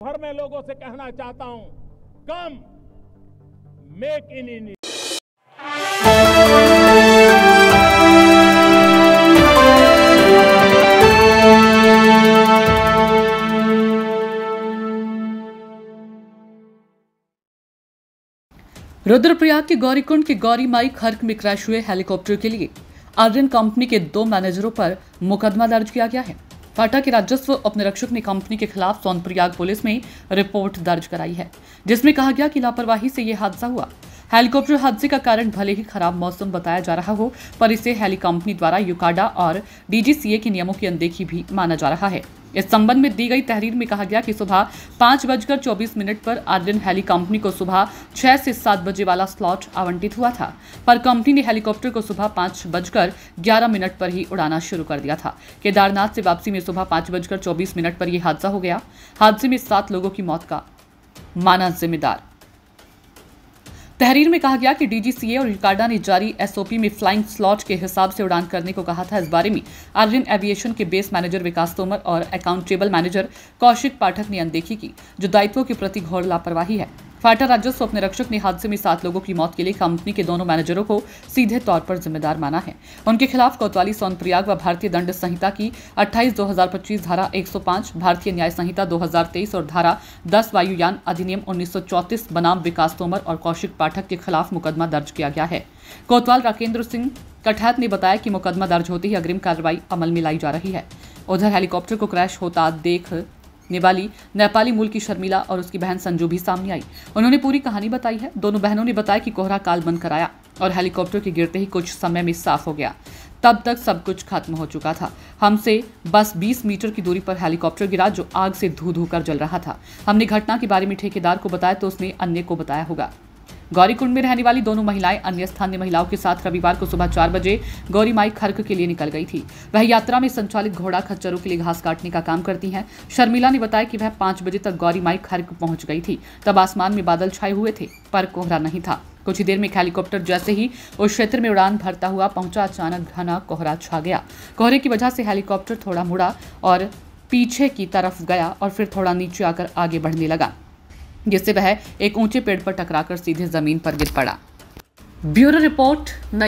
भर में लोगों से कहना चाहता हूं, कम मेक इन इंडिया। रुद्रप्रयाग के गौरीकुंड के गौरी माई खर्क में क्रैश हुए हेलीकॉप्टर के लिए आर्यन कंपनी के 2 मैनेजरों पर मुकदमा दर्ज किया गया है। फाटा के राजस्व उपनिरीक्षक ने कंपनी के खिलाफ सोनप्रयाग पुलिस में रिपोर्ट दर्ज कराई है, जिसमें कहा गया कि लापरवाही से यह हादसा हुआ। हेलीकॉप्टर हादसे का कारण भले ही खराब मौसम बताया जा रहा हो, पर इसे हेली कंपनी द्वारा यूकाडा और डीजीसीए के नियमों की अनदेखी भी माना जा रहा है। इस संबंध में दी गई तहरीर में कहा गया कि सुबह 5:24 पर आर्यन हेली कंपनी को सुबह 6 से 7 बजे वाला स्लॉट आवंटित हुआ था, पर कंपनी ने हेलीकॉप्टर को सुबह 5:11 पर ही उड़ाना शुरू कर दिया था। केदारनाथ से वापसी में सुबह 5:24 पर यह हादसा हो गया। हादसे में 7 लोगों की मौत का माना जिम्मेदार। तहरीर में कहा गया कि डीजीसीए और यूकाडा ने जारी एसओपी में फ्लाइंग स्लॉट के हिसाब से उड़ान करने को कहा था। इस बारे में आर्यन एविएशन के बेस मैनेजर विकास तोमर और अकाउंटेबल मैनेजर कौशिक पाठक ने अनदेखी की, जो दायित्वों के प्रति घोर लापरवाही है। फाटा राजस्व उपनिरीक्षक ने हादसे में 7 लोगों की मौत के लिए कंपनी के दोनों मैनेजरों को सीधे तौर पर जिम्मेदार माना है। उनके खिलाफ कोतवाली सोनप्रयाग व भारतीय दंड संहिता की 28/2025 धारा 105, भारतीय न्याय संहिता 2023 और धारा 10 वायुयान अधिनियम 1934 बनाम विकास तोमर और कौशिक पाठक के खिलाफ मुकदमा दर्ज किया गया है। कोतवाल राकेंद्र सिंह कठैत ने बताया कि मुकदमा दर्ज होते ही अग्रिम कार्रवाई अमल में लाई जा रही है। उधर हेलीकॉप्टर को क्रैश होता देखने वाली नेपाली मूल की शर्मिला और उसकी बहन संजू भी सामने आई। उन्होंने पूरी कहानी बताई है। दोनों बहनों ने बताया कि कोहरा काल बंद कराया और हेलीकॉप्टर के गिरते ही कुछ समय में साफ हो गया। तब तक सब कुछ खत्म हो चुका था। हमसे बस 20 मीटर की दूरी पर हेलीकॉप्टर गिरा, जो आग से धू धू कर जल रहा था। हमने घटना के बारे में ठेकेदार को बताया तो उसने अन्य को बताया होगा। गौरीकुंड में रहने वाली दोनों महिलाएं अन्य स्थानीय महिलाओं के साथ रविवार को सुबह 4 बजे गौरी माई खर्क के लिए निकल गई थी। वह यात्रा में संचालित घोड़ा खच्चरों के लिए घास काटने का काम करती हैं। शर्मिला ने बताया कि वह 5 बजे तक गौरी माई खर्क पहुंच गई थी। तब आसमान में बादल छाए हुए थे, पर कोहरा नहीं था। कुछ ही देर में हेलीकॉप्टर जैसे ही उस क्षेत्र में उड़ान भरता हुआ पहुंचा, अचानक घना कोहरा छा गया। कोहरे की वजह से हेलीकॉप्टर थोड़ा मुड़ा और पीछे की तरफ गया और फिर थोड़ा नीचे आकर आगे बढ़ने लगा, जिससे वह एक ऊंचे पेड़ पर टकराकर सीधे जमीन पर गिर पड़ा। Bureau report.